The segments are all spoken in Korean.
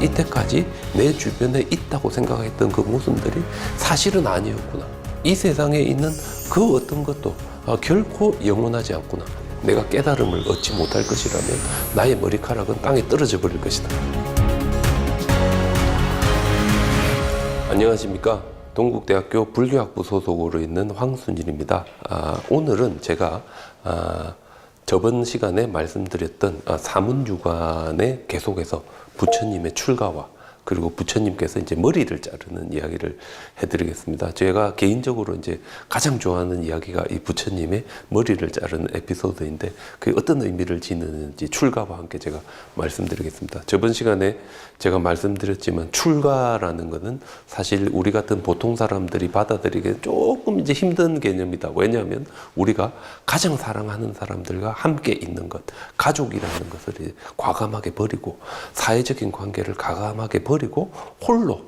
이때까지 내 주변에 있다고 생각했던 그 모습들이 사실은 아니었구나. 이 세상에 있는 그 어떤 것도 결코 영원하지 않구나. 내가 깨달음을 얻지 못할 것이라면 나의 머리카락은 땅에 떨어져 버릴 것이다. 안녕하십니까. 동국대학교 불교학부 소속으로 있는 황순일입니다. 오늘은 제가 저번 시간에 말씀드렸던 사문유관에 계속해서 부처님의 출가와 그리고 부처님께서 이제 머리를 자르는 이야기를 해드리겠습니다. 제가 개인적으로 이제 가장 좋아하는 이야기가 이 부처님의 머리를 자르는 에피소드인데 그게 어떤 의미를 지니는지 출가와 함께 제가 말씀드리겠습니다. 저번 시간에 제가 말씀드렸지만 출가라는 것은 사실 우리 같은 보통 사람들이 받아들이기에 조금 이제 힘든 개념이다. 왜냐하면 우리가 가장 사랑하는 사람들과 함께 있는 것, 가족이라는 것을 과감하게 버리고 사회적인 관계를 과감하게 버리고 홀로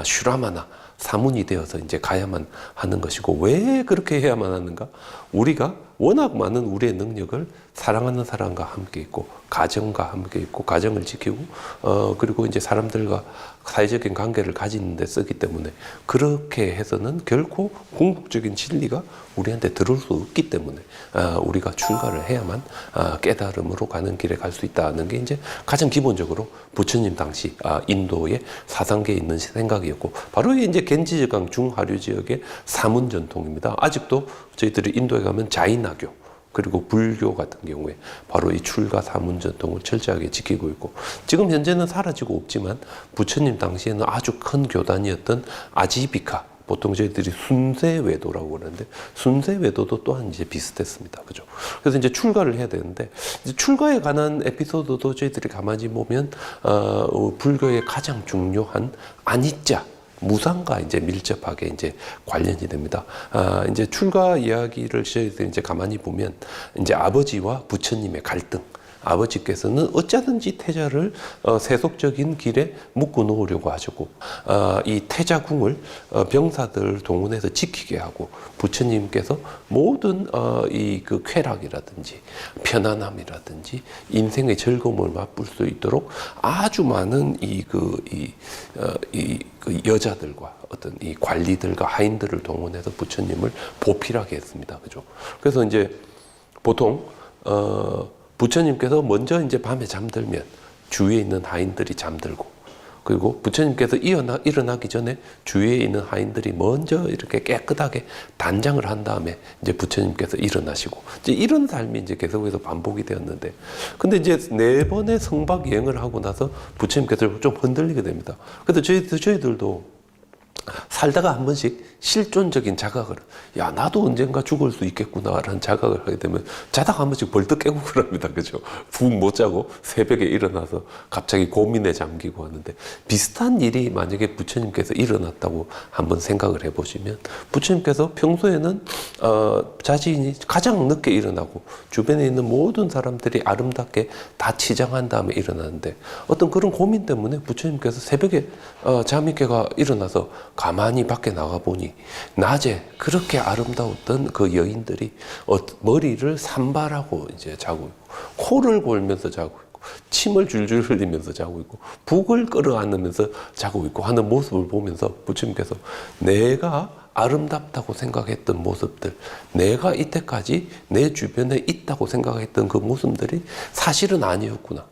슈라마나 사문이 되어서 이제 가야만 하는 것이고, 왜 그렇게 해야만 하는가? 우리가 워낙 많은 우리의 능력을 사랑하는 사람과 함께 있고 가정과 함께 있고 가정을 지키고 그리고 이제 사람들과 사회적인 관계를 가지는 데 쓰기 때문에 그렇게 해서는 결코 궁극적인 진리가 우리한테 들어올 수 없기 때문에 우리가 출가를 해야만 깨달음으로 가는 길에 갈 수 있다는 게 이제 가장 기본적으로 부처님 당시 인도의 사상계에 있는 생각이었고, 바로 이게 이제 겐지즈강 중하류 지역의 사문 전통입니다. 아직도 저희들이 인도에 가면 자이나교 그리고 불교 같은 경우에 바로 이 출가 사문 전통을 철저하게 지키고 있고, 지금 현재는 사라지고 없지만 부처님 당시에는 아주 큰 교단이었던 아지비카, 보통 저희들이 순세외도라고 그러는데 순세외도도 또한 이제 비슷했습니다. 그죠? 그래서 이제 출가를 해야 되는데, 이제 출가에 관한 에피소드도 저희들이 가만히 보면 불교의 가장 중요한 아니자, 무상과 이제 밀접하게 이제 관련이 됩니다. 이제 출가 이야기를 저희들이 이제 가만히 보면 이제 아버지와 부처님의 갈등, 아버지께서는 어쩌든지 태자를 세속적인 길에 묶어 놓으려고 하셨고, 이 태자궁을 병사들 동원해서 지키게 하고, 부처님께서 모든 이 그 쾌락이라든지 편안함이라든지 인생의 즐거움을 맛볼 수 있도록 아주 많은 그 여자들과 어떤 이 관리들과 하인들을 동원해서 부처님을 보필하게 했습니다. 그죠? 그래서 이제 보통 부처님께서 먼저 이제 밤에 잠들면 주위에 있는 하인들이 잠들고, 그리고 부처님께서 일어나기 전에 주위에 있는 하인들이 먼저 이렇게 깨끗하게 단장을 한 다음에 이제 부처님께서 일어나시고, 이제 이런 삶이 이제 계속해서 반복이 되었는데, 근데 이제 4번의 성박 여행을 하고 나서 부처님께서 좀 흔들리게 됩니다. 그래서 저희들도 살다가 한 번씩 실존적인 자각을, 야, 나도 언젠가 죽을 수 있겠구나라는 자각을 하게 되면 자다가 한 번씩 벌떡 깨고 그럽니다. 그죠? 푹 못 자고 새벽에 일어나서 갑자기 고민에 잠기고 하는데, 비슷한 일이 만약에 부처님께서 일어났다고 한번 생각을 해보시면, 부처님께서 평소에는 자신이 가장 늦게 일어나고 주변에 있는 모든 사람들이 아름답게 다 치장한 다음에 일어나는데, 어떤 그런 고민 때문에 부처님께서 새벽에 잠이 깨가 일어나서 가만히 밖에 나가 보니 낮에 그렇게 아름다웠던 그 여인들이 머리를 산발하고 이제 자고 있고, 코를 골면서 자고 있고, 침을 줄줄 흘리면서 자고 있고, 북을 끌어안으면서 자고 있고 하는 모습을 보면서 부처님께서 내가 아름답다고 생각했던 모습들, 내가 이때까지 내 주변에 있다고 생각했던 그 모습들이 사실은 아니었구나.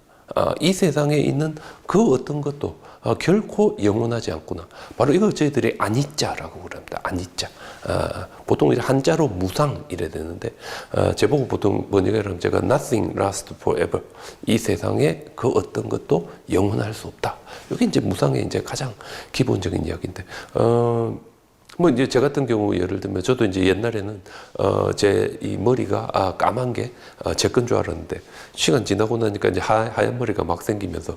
이 세상에 있는 그 어떤 것도 결코 영원하지 않구나. 바로 이걸 저희들이 아니자라고 그럽니다. 아니자. 보통 이제 한자로 무상 이래 되는데, 제보고 보통 번역하면 제가 nothing lasts forever. 이 세상에 그 어떤 것도 영원할 수 없다. 이게 이제 무상의 이제 가장 기본적인 이야기인데, 뭐 이제 저 같은 경우 예를 들면 저도 이제 옛날에는 제 이 머리가 까만 게 제 건 줄 알았는데, 시간 지나고 나니까 이제 하얀 머리가 막 생기면서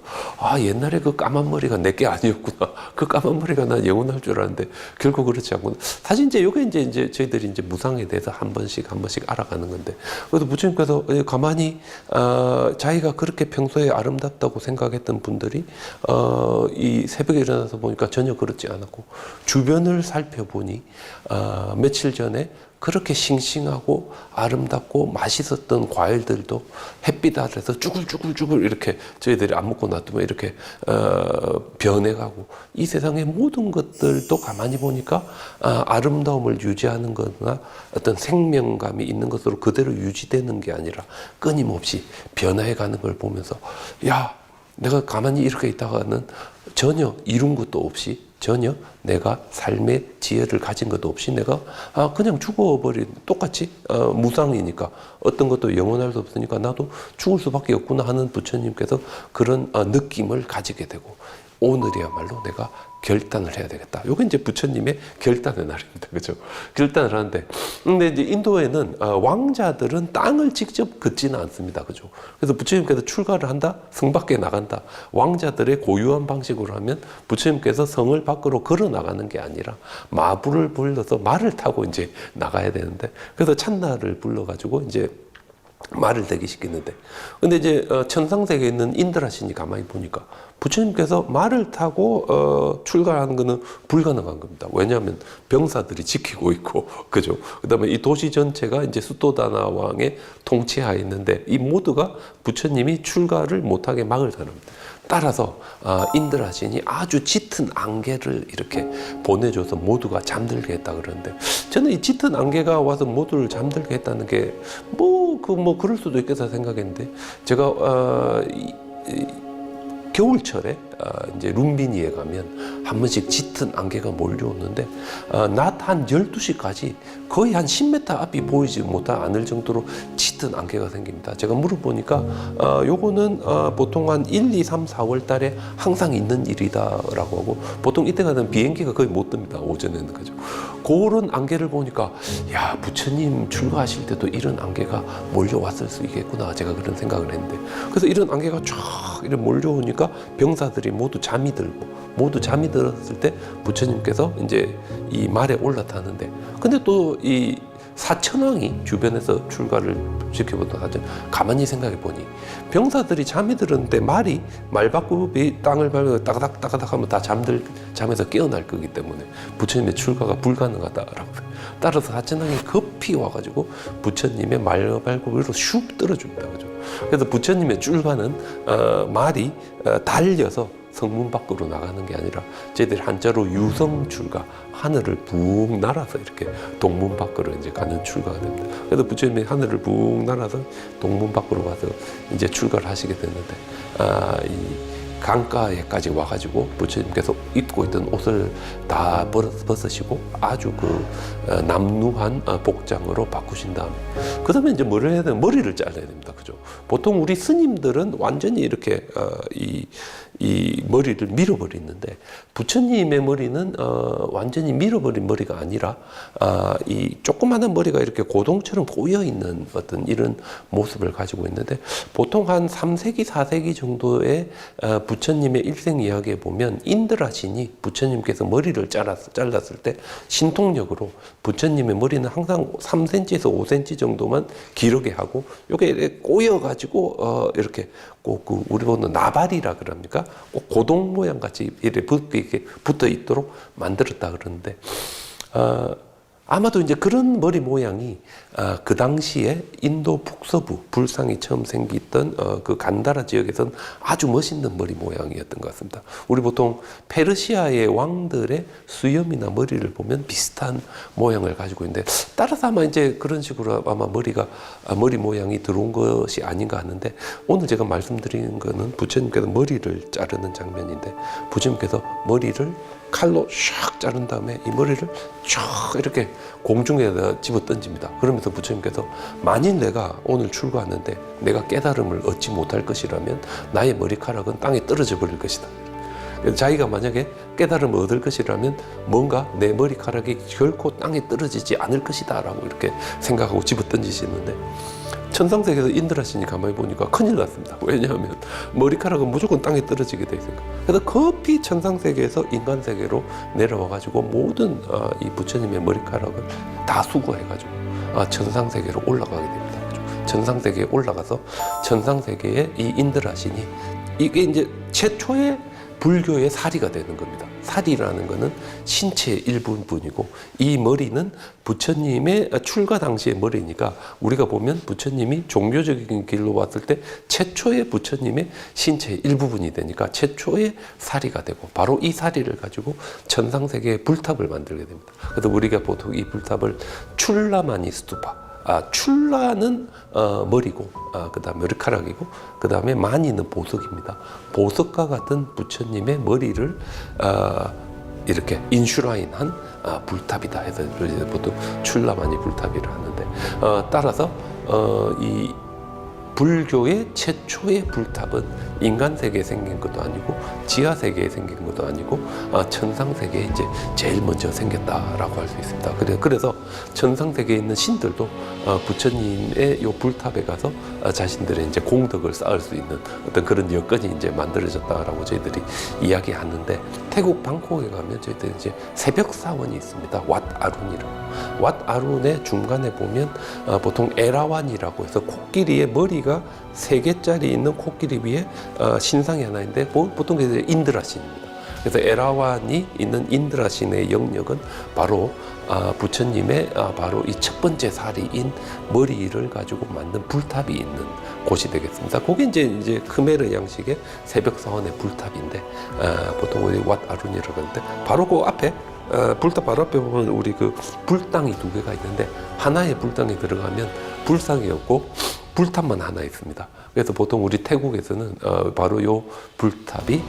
옛날에 그 까만 머리가 내 게 아니었구나. 그 까만 머리가 난 영원할 줄 알았는데 결국 그렇지 않구나. 사실 이제 요게 이제 저희들이 이제 무상에 대해서 한 번씩 알아가는 건데, 그래서 부처님께서 가만히 자기가 그렇게 평소에 아름답다고 생각했던 분들이 이 새벽에 일어나서 보니까 전혀 그렇지 않았고, 주변을 살펴보니 보니 며칠 전에 그렇게 싱싱하고 아름답고 맛있었던 과일들도 햇빛 아래서 쭈글쭈글쭈글 이렇게 저희들이 안 먹고 놔두면 이렇게 변해가고, 이 세상의 모든 것들도 가만히 보니까 아름다움을 유지하는 거나 어떤 생명감이 있는 것으로 그대로 유지되는 게 아니라 끊임없이 변화해가는 걸 보면서, 야, 내가 가만히 이렇게 있다가는 전혀 이룬 것도 없이, 전혀 내가 삶의 지혜를 가진 것도 없이 내가 그냥 죽어버린, 똑같이 무상이니까 어떤 것도 영원할 수 없으니까 나도 죽을 수밖에 없구나 하는 부처님께서 그런 느낌을 가지게 되고, 오늘이야말로 내가 결단을 해야 되겠다. 요게 이제 부처님의 결단의 날입니다. 그죠? 결단을 하는데, 근데 이제 인도에는 왕자들은 땅을 직접 긋지는 않습니다. 그죠? 그래서 부처님께서 출가를 한다? 성 밖에 나간다. 왕자들의 고유한 방식으로 하면 부처님께서 성을 밖으로 걸어 나가는 게 아니라 마부를 불러서 말을 타고 이제 나가야 되는데, 그래서 찬나를 불러가지고 이제 말을 대기시키는데, 근데 이제 천상세계에 있는 인드라신이 가만히 보니까 부처님께서 말을 타고 출가하는 것은 불가능한 겁니다. 왜냐하면 병사들이 지키고 있고, 그죠? 그다음에 이 도시 전체가 이제 수토다나 왕의 통치하에 있는데, 이 모두가 부처님이 출가를 못하게 막을 사람입니다. 따라서 인드라신이 아주 짙은 안개를 이렇게 보내줘서 모두가 잠들게 했다 그러는데, 저는 이 짙은 안개가 와서 모두를 잠들게 했다는 게 그럴 수도 있겠다 생각했는데, 제가 겨울철에 이제 룸비니에 가면 한 번씩 짙은 안개가 몰려오는데, 낮 한 12시까지 거의 한 10m 앞이 보이지 않을 정도로 짙은 안개가 생깁니다. 제가 물어보니까 요거는 보통 한 1, 2, 3, 4월 달에 항상 있는 일이다라고 하고, 보통 이때가 되면 비행기가 거의 못 뜹니다. 오전에는. 그죠? 그런 안개를 보니까, 야, 부처님 출가하실 때도 이런 안개가 몰려왔을 수 있겠구나, 제가 그런 생각을 했는데, 그래서 이런 안개가 쫙 이렇게 몰려오니까 병사들이 모두 잠이 들었을 때 부처님께서 이제 이 말에 올라타는데, 근데 또 이 사천왕이 주변에서 출가를 지켜보던 사천, 가만히 생각해 보니 병사들이 잠이 들었는데 말바꿈이 땅을 밟고 따가닥 하면 다 잠에서 깨어날 거기 때문에 부처님의 출가가 불가능하다라고. 따라서 사천왕이 급히 와가지고 부처님의 말발굽 위로 슉 떨어줍니다. 그죠? 그래서 부처님의 출가는 말이 달려서 성문 밖으로 나가는 게 아니라 저희들이 한자로 유성 출가, 하늘을 붕 날아서 이렇게 동문 밖으로 이제 가는 출가가 됩니다. 그래서 부처님이 하늘을 붕 날아서 동문 밖으로 가서 이제 출가를 하시게 됐는데, 이 강가에까지 와가지고 부처님께서 입고 있던 옷을 다 벗으시고 아주 남루한 복장으로 바꾸신 다음에, 그 다음에 이제 뭐를 해야 되나, 머리를 잘라야 됩니다. 그죠? 보통 우리 스님들은 완전히 이렇게 이 머리를 밀어버리는데, 부처님의 머리는 완전히 밀어버린 머리가 아니라 이 조그마한 머리가 이렇게 고동처럼 꼬여있는 어떤 이런 모습을 가지고 있는데, 보통 한 3세기, 4세기 정도의 부처님의 일생 이야기에 보면 인드라신이 부처님께서 머리를 잘랐을 때 신통력으로 부처님의 머리는 항상 3cm에서 5cm 정도만 기르게 하고, 이게 꼬여가지고 이렇게 꼭 우리 보는 나발이라 그럽니까? 꼭 고동 모양 같이 이렇게 붙어 있도록 만들었다 그러는데, 아마도 이제 그런 머리 모양이 그 당시에 인도 북서부 불상이 처음 생겼던 그 간다라 지역에서는 아주 멋있는 머리 모양이었던 것 같습니다. 우리 보통 페르시아의 왕들의 수염이나 머리를 보면 비슷한 모양을 가지고 있는데, 따라서 아마 이제 그런 식으로 아마 머리 모양이 들어온 것이 아닌가 하는데, 오늘 제가 말씀드리는 거는 부처님께서 머리를 자르는 장면인데, 부처님께서 머리를 칼로 샥 자른 다음에 이 머리를 쫙 이렇게 공중에다 집어 던집니다. 그러면서 부처님께서, 만일 내가 오늘 출가하는데 내가 깨달음을 얻지 못할 것이라면 나의 머리카락은 땅에 떨어져 버릴 것이다. 자기가 만약에 깨달음을 얻을 것이라면 뭔가 내 머리카락이 결코 땅에 떨어지지 않을 것이다 라고 이렇게 생각하고 집어 던지시는데, 천상세계에서 인드라신이 가만히 보니까 큰일 났습니다. 왜냐하면 머리카락은 무조건 땅에 떨어지게 돼 있으니까. 그래서 급히 천상세계에서 인간세계로 내려와가지고 모든 이 부처님의 머리카락을 다 수거해가지고 천상세계로 올라가게 됩니다. 천상세계에 올라가서 천상세계의 이 인드라신이, 이게 이제 최초의 불교의 사리가 되는 겁니다. 사리라는 것은 신체의 일부분이고 이 머리는 부처님의 출가 당시의 머리니까 우리가 보면 부처님이 종교적인 길로 왔을 때 최초의 부처님의 신체의 일부분이 되니까 최초의 사리가 되고 바로 이 사리를 가지고 천상세계의 불탑을 만들게 됩니다. 그래서 우리가 보통 이 불탑을 출라마니 스투파, 출라는 머리고, 그 다음에 머리카락이고, 그 다음에 마니는 보석입니다. 보석과 같은 부처님의 머리를 이렇게 인슈라인한 불탑이다 해서 보통 출라마니 불탑이라 하는데, 따라서 이 불교의 최초의 불탑은 인간 세계에 생긴 것도 아니고 지하 세계에 생긴 것도 아니고 천상 세계에 이제 제일 먼저 생겼다라고 할 수 있습니다. 그래서 천상 세계에 있는 신들도 부처님의 요 불탑에 가서 자신들의 이제 공덕을 쌓을 수 있는 어떤 그런 여건이 이제 만들어졌다라고 저희들이 이야기하는데, 태국 방콕에 가면 저희들 이제 새벽 사원이 있습니다. 왓 아룬이라고. 왓 아룬의 중간에 보면 보통 에라완이라고 해서 코끼리의 머리가 3개짜리 있는 코끼리 위에 신상이 하나 있는데 보통 그게 인드라신입니다. 그래서 에라완이 있는 인드라신의 영역은 바로 부처님의 바로 이 첫 번째 사리인 머리를 가지고 만든 불탑이 있는 곳이 되겠습니다. 그게 이제 크메르 양식의 새벽 사원의 불탑인데 보통 우리 왓 아룬이라고 하는데 바로 그 앞에 불탑 바로 앞에 보면 우리 그 불당이 2개가 있는데 하나의 불당에 들어가면 불상이 없고 불탑만 하나 있습니다. 그래서 보통 우리 태국에서는 바로 요 불탑이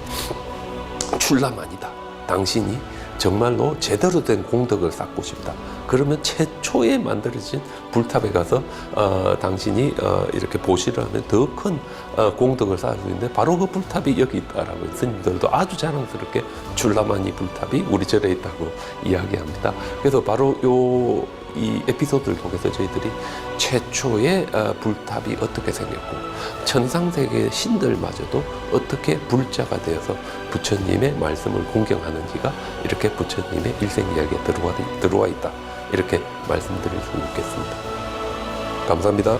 출라만이다. 당신이 정말로 제대로 된 공덕을 쌓고 싶다. 그러면 최초에 만들어진 불탑에 가서 당신이 이렇게 보시를 하면 더 큰 공덕을 쌓을 수 있는데 바로 그 불탑이 여기 있다라고 스님들도 아주 자랑스럽게 출라마니 불탑이 우리 절에 있다고 이야기합니다. 그래서 바로 이 에피소드를 통해서 저희들이 최초의 불탑이 어떻게 생겼고 천상세계의 신들마저도 어떻게 불자가 되어서 부처님의 말씀을 공경하는지가 이렇게 부처님의 일생 이야기에 들어와 있다. 이렇게 말씀드릴 수 있겠습니다. 감사합니다.